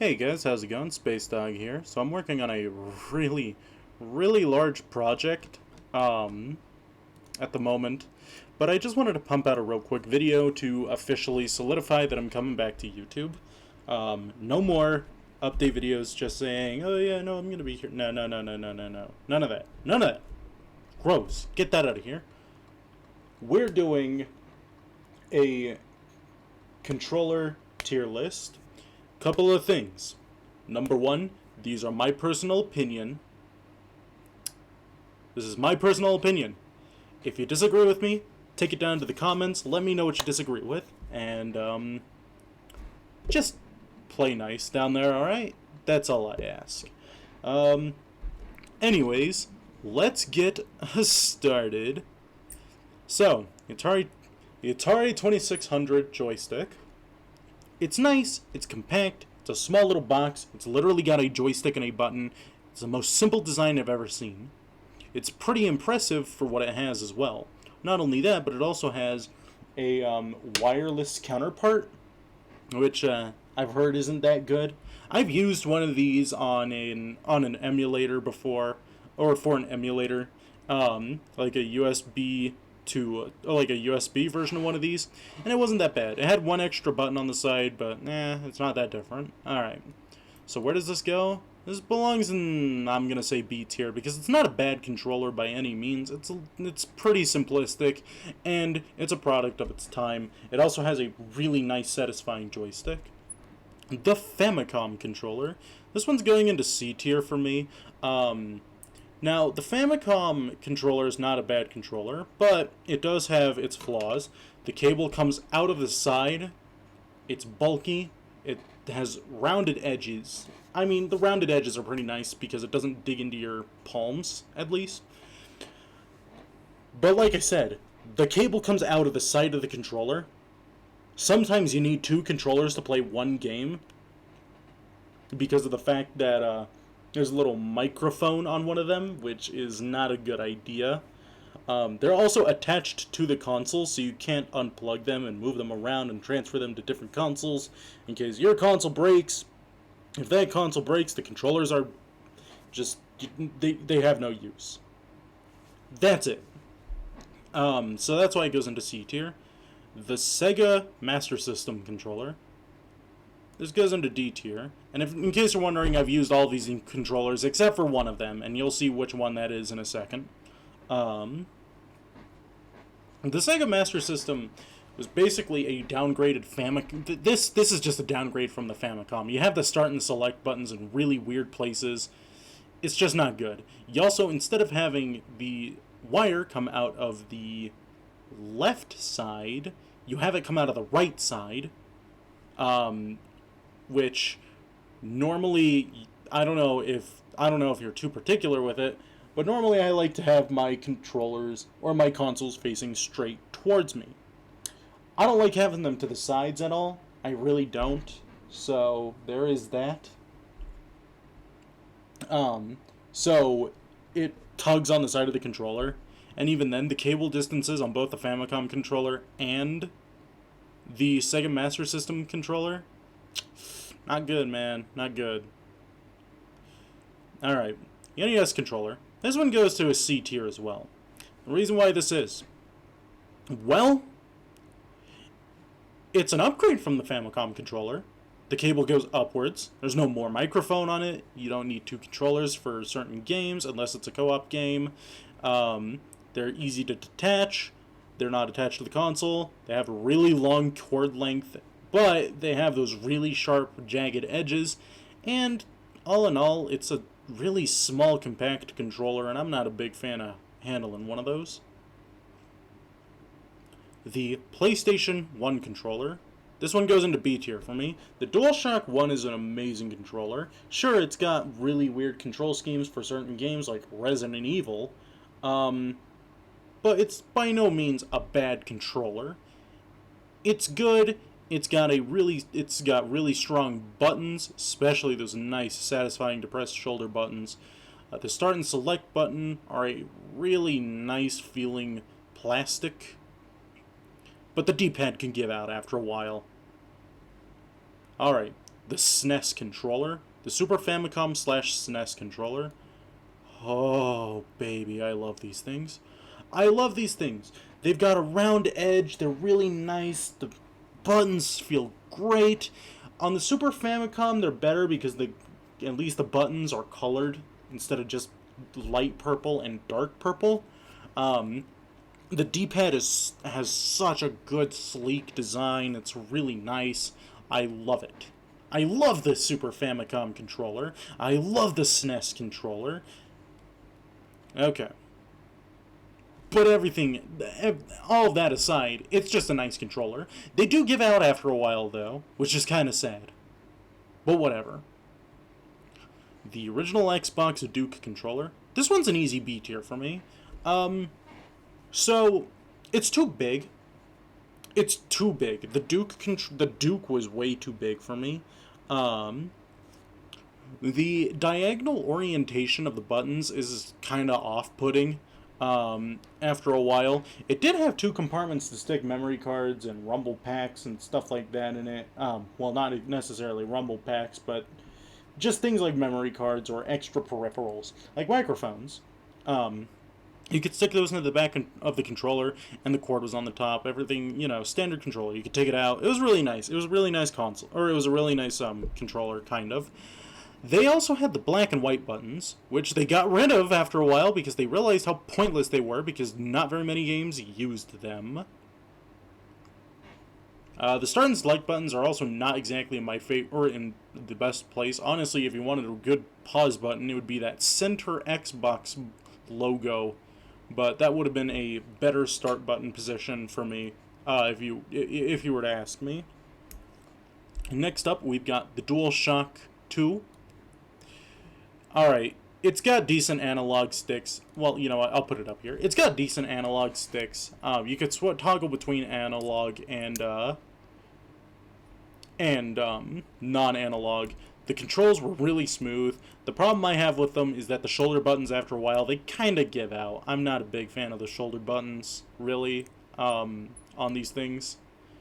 Hey guys, how's it going? Space Dog here. So I'm working on a really large project at the moment, but I just wanted to pump out a real quick video to officially solidify that I'm coming back to YouTube. No more update videos just saying, oh yeah, no, I'm gonna be here. No, no, no, no, no, no, no. None of that. None of that. Gross. Get that out of here. We're doing a controller tier list. Couple of things. Number one, these are my personal opinion. This is my personal opinion. If you disagree with me, take it down to the comments. Let me know what you disagree with. And, just play nice down there, alright? That's all I ask. Anyways, let's get started. So, the Atari 2600 joystick. It's nice, it's compact, it's a small little box, it's literally got a joystick and a button. It's the most simple design I've ever seen. It's pretty impressive for what it has as well. Not only that, but it also has a wireless counterpart, which I've heard isn't that good. I've used one of these on an emulator before, or for an emulator, like a USB to like a USB version of one of these, and it wasn't that bad. It had one extra button on the side, but it's not that different. Alright, so where does this go? This belongs in, I'm gonna say B tier, because it's not a bad controller by any means. It's pretty simplistic, and it's a product of its time. It also has a really nice, satisfying joystick. The Famicom controller. This one's going into C tier for me. Now, the Famicom controller is not a bad controller, but it does have its flaws. The cable comes out of the side, it's bulky, it has rounded edges. I mean, the rounded edges are pretty nice because it doesn't dig into your palms, at least. But like I said, the cable comes out of the side of the controller. Sometimes you need two controllers to play one game because of the fact that, there's a little microphone on one of them, which is not a good idea. They're also attached to the console, so you can't unplug them and move them around and transfer them to different consoles in case your console breaks. If that console breaks, the controllers are just, they have no use. That's it. So that's why it goes into C tier. The Sega Master System controller. This goes into D tier, and in case you're wondering, I've used all these controllers except for one of them, and you'll see which one that is in a second. The Sega Master System was basically a downgraded Famicom. This is just a downgrade from the Famicom. You have the start and select buttons in really weird places. It's just not good. You also, instead of having the wire come out of the left side, you have it come out of the right side. Which normally, I don't know if you're too particular with it, but normally I like to have my controllers or my consoles facing straight towards me. I don't like having them to the sides at all. I really don't. So there is that. So it tugs on the side of the controller, and even then the cable distances on both the Famicom controller and the Sega Master System controller, not good, man. Not good. Alright. The NES controller. This one goes to a C tier as well. The reason why this is, well, it's an upgrade from the Famicom controller. The cable goes upwards. There's no more microphone on it. You don't need two controllers for certain games unless it's a co-op game. They're easy to detach. They're not attached to the console. They have a really long cord length, but they have those really sharp, jagged edges, and all in all, it's a really small, compact controller, and I'm not a big fan of handling one of those. The PlayStation 1 controller. This one goes into B tier for me. The DualShock 1 is an amazing controller. Sure, it's got really weird control schemes for certain games, like Resident Evil, but it's by no means a bad controller. It's good. It's got really strong buttons, especially those nice, satisfying depressed shoulder buttons. The start and select button are a really nice feeling plastic, but the D-pad can give out after a while. Alright, the SNES controller, the Super Famicom slash SNES controller. Oh, baby, I love these things. I love these things. They've got a round edge. They're really nice. The buttons feel great. On the Super Famicom, they're better because at least the buttons are colored instead of just light purple and dark purple. The D-pad has such a good, sleek design. It's really nice. I love it. I love the Super Famicom controller. I love the SNES controller. Okay. But all of that aside, it's just a nice controller. They do give out after a while, though, which is kind of sad. But whatever. The original Xbox Duke controller. This one's an easy B tier for me. So, it's too big. It's too big. The Duke was way too big for me. The diagonal orientation of the buttons is kind of off-putting. After a while, it did have 2 compartments to stick memory cards and rumble packs and stuff like that in it. Well, not necessarily rumble packs, but just things like memory cards or extra peripherals, like microphones. You could stick those into the back of the controller, and the cord was on the top. Everything, standard controller. You could take it out. It was really nice. It was a really nice console, or it was a really nice controller, kind of. They also had the black and white buttons, which they got rid of after a while because they realized how pointless they were because not very many games used them. The start and select buttons are also not exactly in my favorite or in the best place. Honestly, if you wanted a good pause button, it would be that center Xbox logo, but that would have been a better start button position for me if you were to ask me. Next up, we've got the DualShock 2. Alright, it's got decent analog sticks. Well, you know what, I'll put it up here. It's got decent analog sticks. You could toggle between analog and non-analog. The controls were really smooth. The problem I have with them is that the shoulder buttons, after a while, they kind of give out. I'm not a big fan of the shoulder buttons, really, on these things.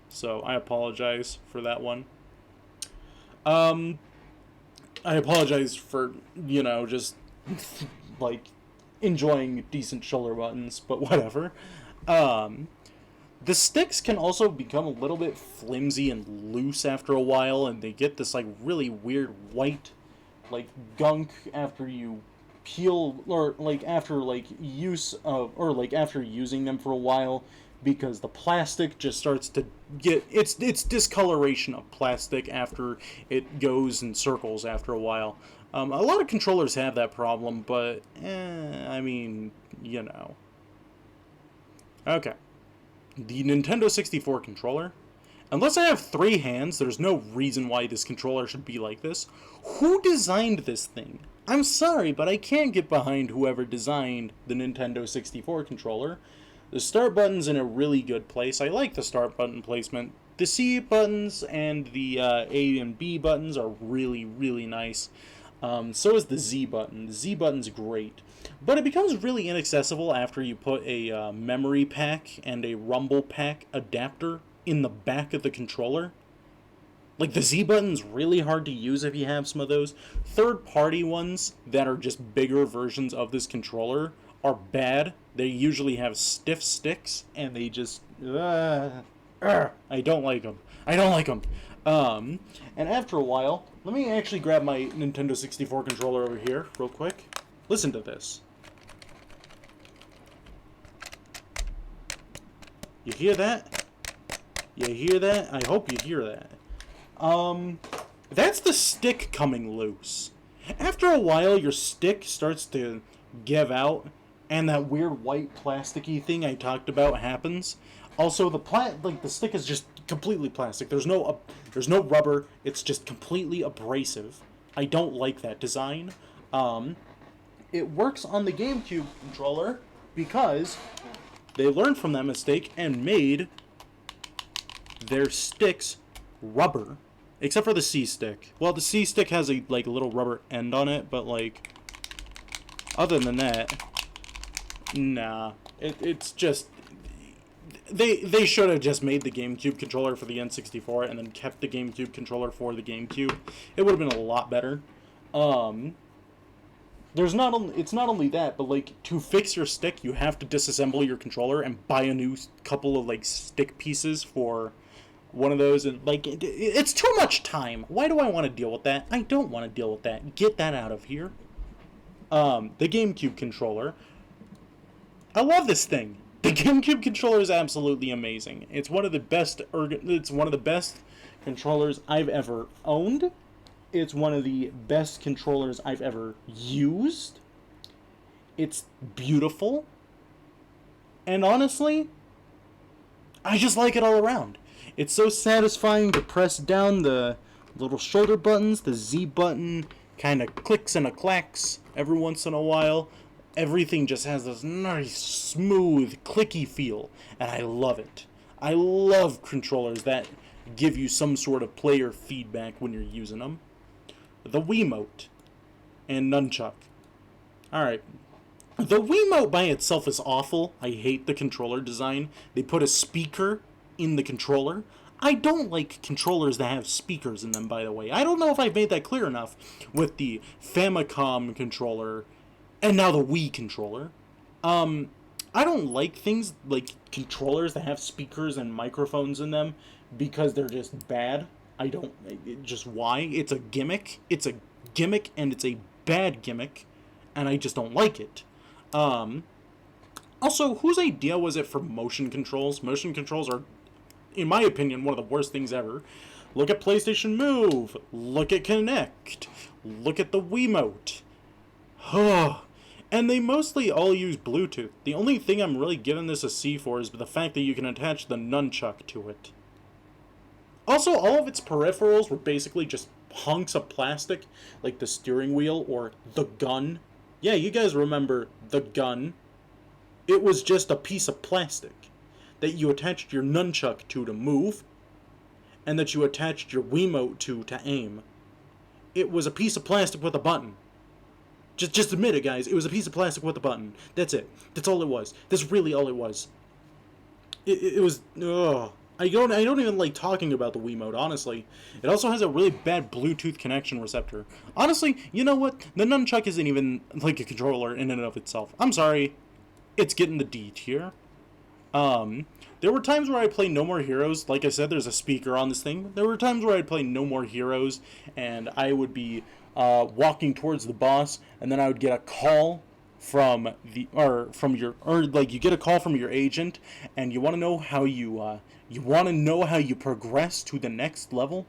So I apologize for that one. I apologize for, just, like, enjoying decent shoulder buttons, but whatever. The sticks can also become a little bit flimsy and loose after a while, and they get this, like, really weird white, like, gunk after you peel, or, like, after, like, after using them for a while, because the plastic just starts to get it's discoloration of plastic after it goes in circles after a while. A lot of controllers have that problem, but I mean, Okay. The Nintendo 64 controller. Unless I have 3 hands, there's no reason why this controller should be like this. Who designed this thing? I'm sorry, but I can't get behind whoever designed the Nintendo 64 controller. The start button's in a really good place. I like the start button placement. The C buttons and the A and B buttons are really, really nice. So is the Z button. The Z button's great. But it becomes really inaccessible after you put a memory pack and a rumble pack adapter in the back of the controller. Like, the Z button's really hard to use if you have some of those. Third-party ones that are just bigger versions of this controller are bad. They usually have stiff sticks, and they just... I don't like them. And after a while, let me actually grab my Nintendo 64 controller over here real quick. Listen to this. You hear that? You hear that? I hope you hear that. That's the stick coming loose. After a while, your stick starts to give out, and that weird white plasticky thing I talked about happens. Also, the stick is just completely plastic. There's no rubber. It's just completely abrasive. I don't like that design. It works on the GameCube controller because they learned from that mistake and made their sticks rubber, except for the C stick. Well, the C stick has a little rubber end on it, but other than that, nah. It's just they should have just made the GameCube controller for the N64 and then kept the GameCube controller for the GameCube. It would have been a lot better. It's not only that, but like to fix your stick, you have to disassemble your controller and buy a new couple of like stick pieces for one of those, and like it's too much time. Why do I want to deal with that? I don't want to deal with that. Get that out of here. The GameCube controller. I love this thing. The GameCube controller is absolutely amazing. It's one of the best. It's one of the best controllers I've ever owned. It's one of the best controllers I've ever used. It's beautiful. And honestly, I just like it all around. It's so satisfying to press down the little shoulder buttons. The Z button kind of clicks and clacks every once in a while. Everything just has this nice, smooth, clicky feel, and I love it. I love controllers that give you some sort of player feedback when you're using them. The Wiimote and Nunchuck. Alright. The Wiimote by itself is awful. I hate the controller design. They put a speaker in the controller. I don't like controllers that have speakers in them, by the way. I don't know if I've made that clear enough with the Famicom controller and now the Wii controller. I don't like things like controllers that have speakers and microphones in them because they're just bad. I don't... Just why? It's a gimmick. It's a gimmick, and it's a bad gimmick, and I just don't like it. Also, whose idea was it for motion controls? Motion controls are, in my opinion, one of the worst things ever. Look at PlayStation Move. Look at Kinect. Look at the Wiimote. And they mostly all use Bluetooth. The only thing I'm really giving this a C for is the fact that you can attach the nunchuck to it. Also, all of its peripherals were basically just hunks of plastic, like the steering wheel or the gun. Yeah, you guys remember the gun. It was just a piece of plastic that you attached your nunchuck to move, and that you attached your Wiimote to aim. It was a piece of plastic with a button. Just admit it, guys. It was a piece of plastic with a button. That's it. That's all it was. That's really all it was. It was... Ugh. I don't even like talking about the Wiimote, honestly. It also has a really bad Bluetooth connection receptor. Honestly, you know what? The nunchuck isn't even like a controller in and of itself. I'm sorry. It's getting the D tier. There were times where I played No More Heroes. Like I said, there's a speaker on this thing. There were times where I'd play No More Heroes, and I would be walking towards the boss, and then I would get a call from you get a call from your agent, and you want to know how you progress to the next level.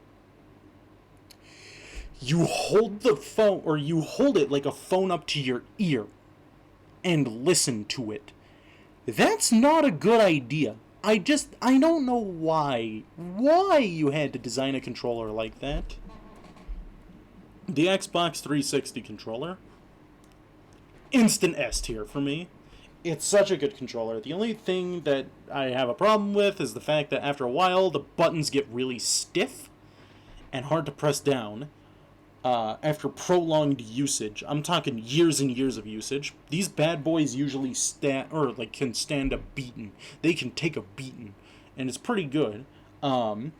You hold the phone, or you hold it like a phone up to your ear, and listen to it. That's not a good idea. I don't know why you had to design a controller like that. The Xbox 360 controller, instant S tier for me. It's such a good controller. The only thing that I have a problem with is the fact that after a while the buttons get really stiff and hard to press down. After prolonged usage, I'm talking years and years of usage. These bad boys usually can stand a beating. They can take a beating, and it's pretty good. But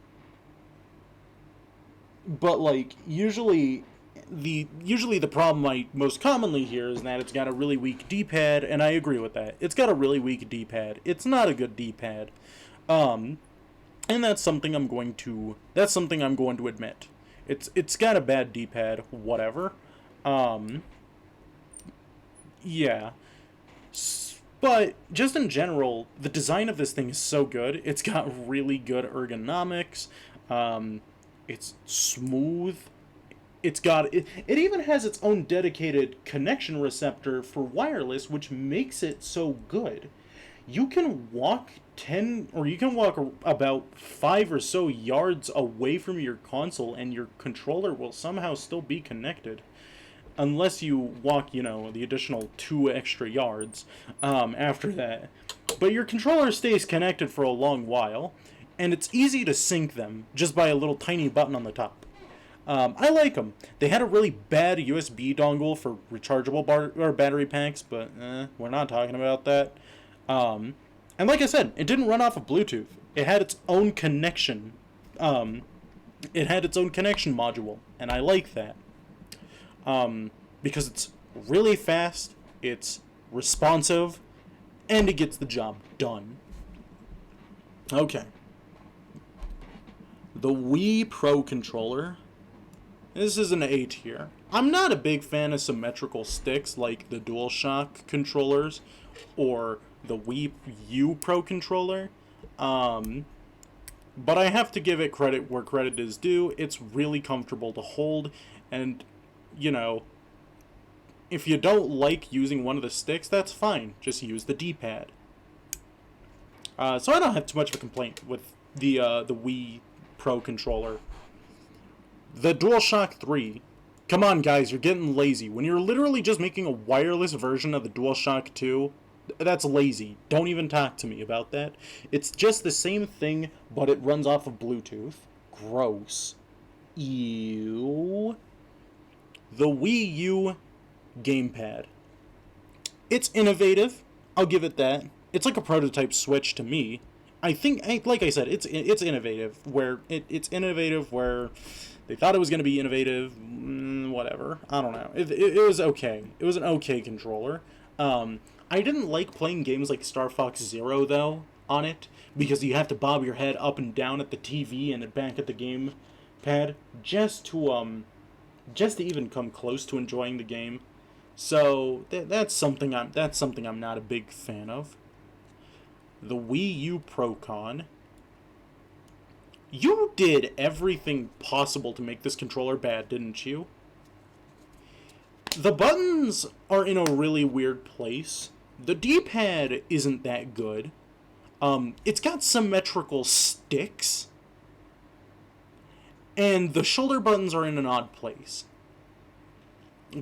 like usually the problem I most commonly hear is that it's got a really weak D-pad, and I agree with that. It's got a really weak D-pad. It's not a good D-pad. And that's something I'm going to admit. It's got a bad D-pad, whatever. Yeah. But just in general, the design of this thing is so good. It's got really good ergonomics. It's smooth. It even has its own dedicated connection receptor for wireless, which makes it so good. You can walk about 5 or so yards away from your console, and your controller will somehow still be connected. Unless you walk, the additional 2 extra yards after that. But your controller stays connected for a long while, and it's easy to sync them just by a little tiny button on the top. I like them. They had a really bad USB dongle for rechargeable battery packs, but we're not talking about that. And And like I said, it didn't run off of Bluetooth. It had its own connection. It had its own connection module, and I like that. Because it's really fast, it's responsive, and it gets the job done. Okay. The Wii Pro controller. This is an A tier. I'm not a big fan of symmetrical sticks like the DualShock controllers or the Wii U Pro controller. But I have to give it credit where credit is due. It's really comfortable to hold, and, you know, if you don't like using one of the sticks, that's fine. Just use the D-pad. So I don't have too much of a complaint with the Wii Pro controller. The DualShock 3. Come on, guys, you're getting lazy. When you're literally just making a wireless version of the DualShock 2, that's lazy. Don't even talk to me about that. It's just the same thing, but it runs off of Bluetooth. Gross. Ew. The Wii U gamepad. It's innovative. I'll give it that. It's like a prototype Switch to me. I think, like I said, it's innovative. It's innovative where they thought it was going to be innovative. Whatever. I don't know. It was okay. It was an okay controller. I didn't like playing games like Star Fox Zero, though, on it, because you have to bob your head up and down at the TV and back at the gamepad just to even come close to enjoying the game. So that's something I'm not a big fan of. The Wii U Pro-Con. You did everything possible to make this controller bad, didn't you? The buttons are in a really weird place. The D-pad isn't that good. It's got symmetrical sticks. And the shoulder buttons are in an odd place.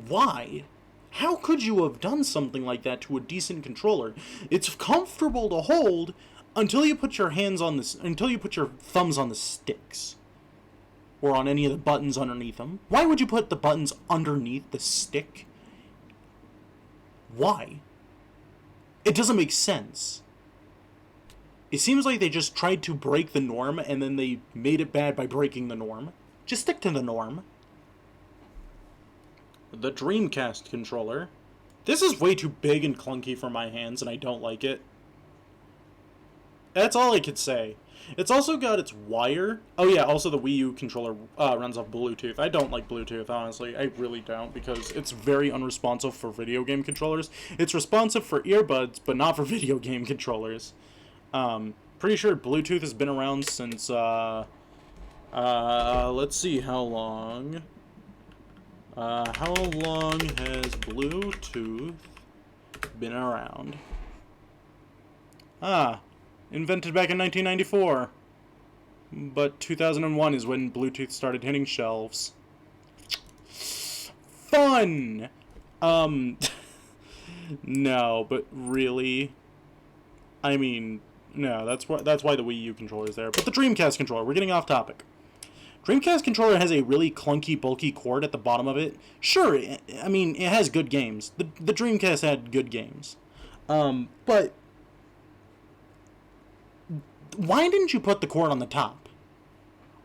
Why? How could you have done something like that to a decent controller? It's comfortable to hold until you put your thumbs on the sticks. Or on any of the buttons underneath them. Why would you put the buttons underneath the stick? Why? It doesn't make sense. It seems like they just tried to break the norm and then they made it bad by breaking the norm. Just stick to the norm. The Dreamcast controller. This is way too big and clunky for my hands and I don't like it. That's all I could say. It's also got its wire. Oh yeah, also the Wii U controller runs off Bluetooth. I don't like Bluetooth, honestly. I really don't, because it's very unresponsive for video game controllers. It's responsive for earbuds, but not for video game controllers. Pretty sure Bluetooth has been around since, let's see how long. How long has Bluetooth been around? Invented back in 1994. But 2001 is when Bluetooth started hitting shelves. Fun! No, but really? I mean, no, that's why the Wii U controller is there. But the Dreamcast controller, we're getting off topic. Dreamcast controller has a really clunky, bulky cord at the bottom of it. Sure, I mean, it has good games. The Dreamcast had good games. But why didn't you put the cord on the top?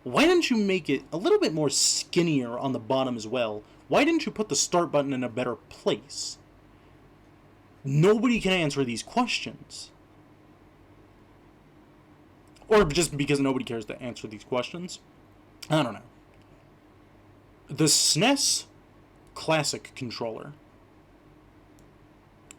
Why didn't you make it a little bit more skinnier on the bottom as well? Why didn't you put the start button in a better place? Nobody can answer these questions. Or just because nobody cares to answer these questions. I don't know. The SNES Classic controller.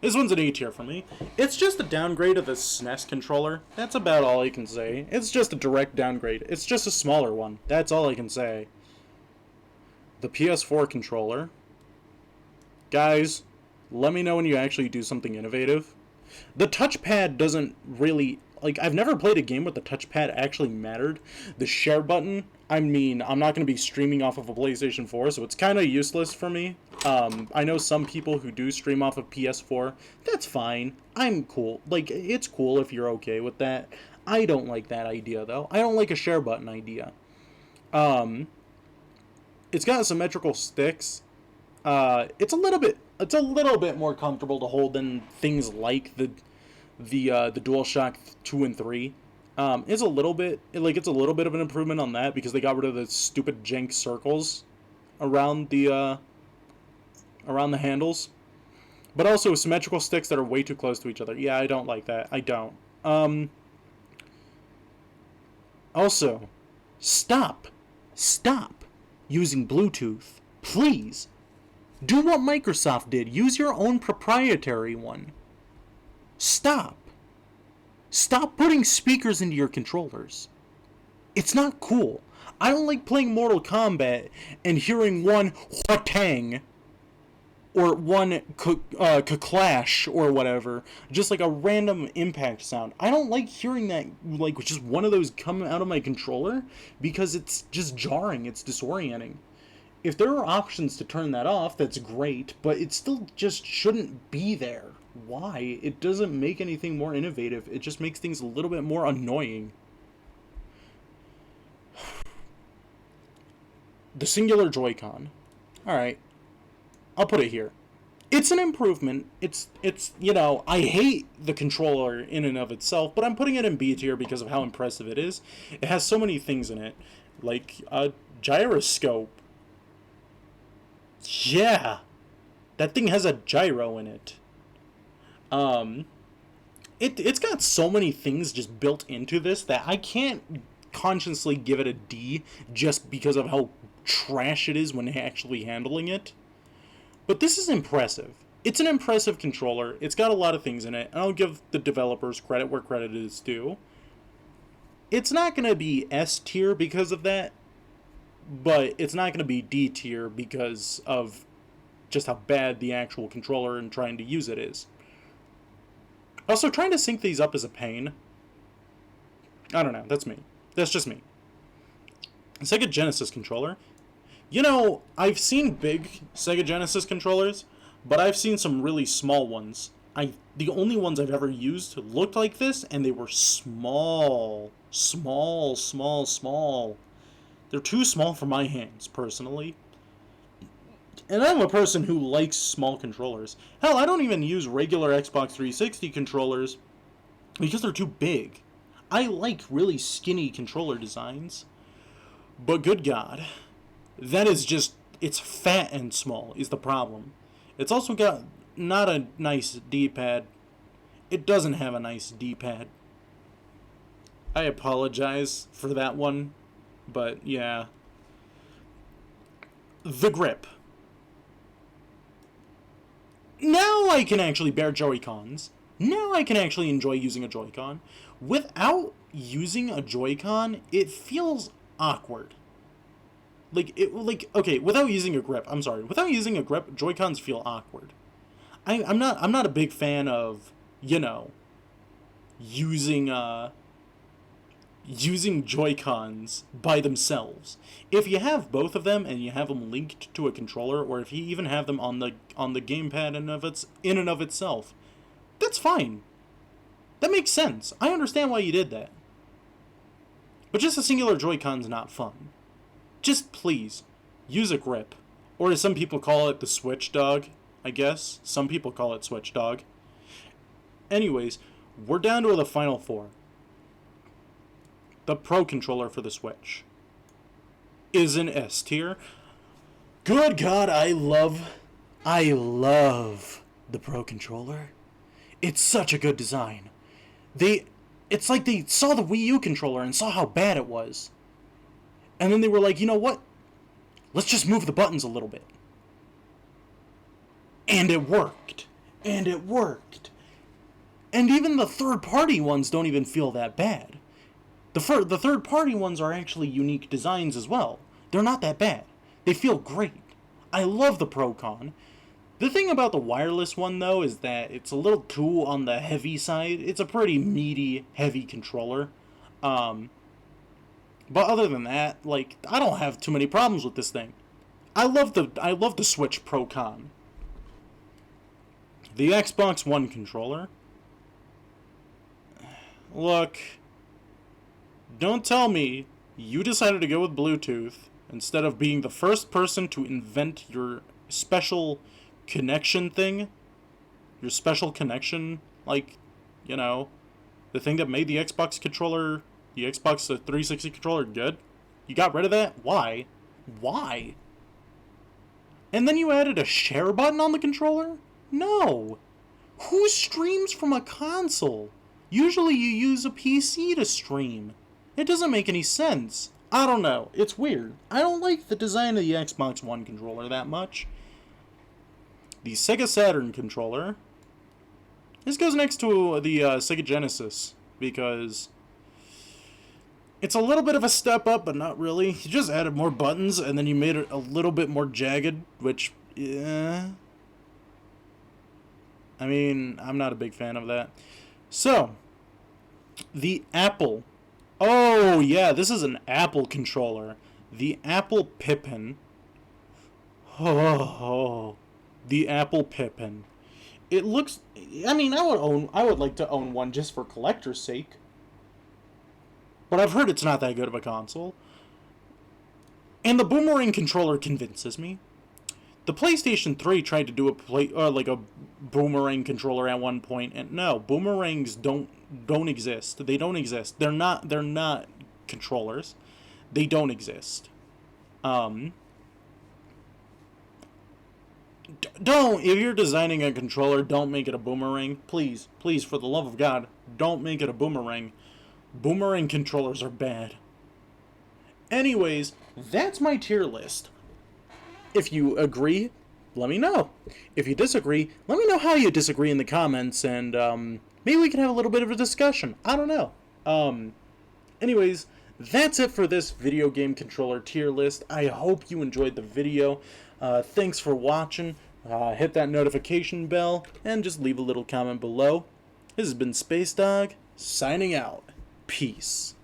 This one's an A tier for me. It's just a downgrade of the SNES controller. That's about all I can say. It's just a direct downgrade. It's just a smaller one. That's all I can say. The PS4 controller. Guys, let me know when you actually do something innovative. The touchpad doesn't really... Like, I've never played a game where the touchpad actually mattered. The share button, I mean, I'm not going to be streaming off of a PlayStation 4, so it's kind of useless for me. I know some people who do stream off of PS4. That's fine. I'm cool. Like, it's cool if you're okay with that. I don't like that idea, though. I don't like a share button idea. It's got symmetrical sticks. It's a little bit more comfortable to hold than things like the the DualShock 2 and 3. It's a little bit it's a little bit of an improvement on that because they got rid of the stupid jank circles around the handles. But also symmetrical sticks that are way too close to each other. Yeah, I don't like that. I don't. Also, stop using Bluetooth. Please. Do what Microsoft did. Use your own proprietary one. Stop. Stop putting speakers into your controllers. It's not cool. I don't like playing Mortal Kombat and hearing one whatang or one clash or whatever, just like a random impact sound. I don't like hearing that, like just one of those coming out of my controller, because it's just jarring, it's disorienting. If there are options to turn that off, that's great, but it still just shouldn't be there. Why? It doesn't make anything more innovative, it just makes things a little bit more annoying. The singular Joy-Con. Alright. I'll put it here. It's an improvement. It's I hate the controller in and of itself, but I'm putting it in B tier because of how impressive it is. It has so many things in it, like a gyroscope. Yeah, that thing has a gyro in it. It's got so many things just built into this that I can't consciously give it a D just because of how trash it is when actually handling it. But this is impressive. It's an impressive controller. It's got a lot of things in it, and I'll give the developers credit where credit is due. It's not going to be S tier because of that, but it's not going to be D tier because of just how bad the actual controller and trying to use it is. Also, trying to sync these up is a pain. I don't know, that's me. That's just me. Sega Genesis controller. I've seen big Sega Genesis controllers, but I've seen some really small ones. The only ones I've ever used looked like this, and they were small. Small. They're too small for my hands, personally. And I'm a person who likes small controllers. Hell, I don't even use regular Xbox 360 controllers because they're too big. I like really skinny controller designs. But good God, that is just, it's fat and small is the problem. It's also got not a nice D-pad. It doesn't have a nice D-pad. I apologize for that one, but yeah. The grip. Now I can actually bear Joy-Cons. Now I can actually enjoy using a Joy-Con. Without using a Joy-Con, it feels awkward. Without using a grip, without using a grip, Joy-Cons feel awkward. I'm not a big fan of, using Joy-Cons by themselves. If you have both of them and you have them linked to a controller, or if you even have them on the gamepad in and of itself, that's fine. That makes sense. I understand why you did that. But just a singular Joy-Con's not fun. Just please, use a grip. Or as some people call it, the Switch Dog, I guess. Some people call it Switch Dog. Anyways, we're down to the final four. The Pro Controller for the Switch is an S tier. Good God, I love the Pro Controller. It's such a good design. It's like they saw the Wii U controller and saw how bad it was. And then they were like, you know what? Let's just move the buttons a little bit. And it worked. And even the third-party ones don't even feel that bad. The third-party ones are actually unique designs as well. They're not that bad. They feel great. I love the Pro-Con. The thing about the wireless one, though, is that it's a little too on the heavy side. It's a pretty meaty, heavy controller. But other than that, I don't have too many problems with this thing. I love the Switch Pro-Con. The Xbox One controller. Look, don't tell me you decided to go with Bluetooth instead of being the first person to invent your special connection thing. Your special connection, you know, the thing that made the Xbox controller, the Xbox 360 controller good. You got rid of that? Why? Why? And then you added a share button on the controller? No. Who streams from a console? Usually you use a PC to stream. It doesn't make any sense. I don't know. It's weird. I don't like the design of the Xbox One controller that much. The Sega Saturn controller. This goes next to the Sega Genesis, because it's a little bit of a step up, but not really. You just added more buttons, and then you made it a little bit more jagged, which, yeah. I mean, I'm not a big fan of that. So, the Apple. Oh, yeah, this is an Apple controller. The Apple Pippin. Oh, the Apple Pippin. It looks, I mean, I would like to own one just for collector's sake. But I've heard it's not that good of a console. And the Boomerang controller convinces me. The PlayStation 3 tried to do like a Boomerang controller at one point, and no, Boomerangs don't exist. They don't exist. They're not controllers. They don't exist. Don't, if you're designing a controller, don't make it a boomerang. Please, please, for the love of God, don't make it a boomerang. Boomerang controllers are bad. Anyways, that's my tier list. If you agree, let me know. If you disagree, let me know how you disagree in the comments, and maybe we can have a little bit of a discussion. I don't know. Anyways, that's it for this video game controller tier list. I hope you enjoyed the video. Thanks for watching. Hit that notification bell, and just leave a little comment below. This has been Space Dog, signing out. Peace.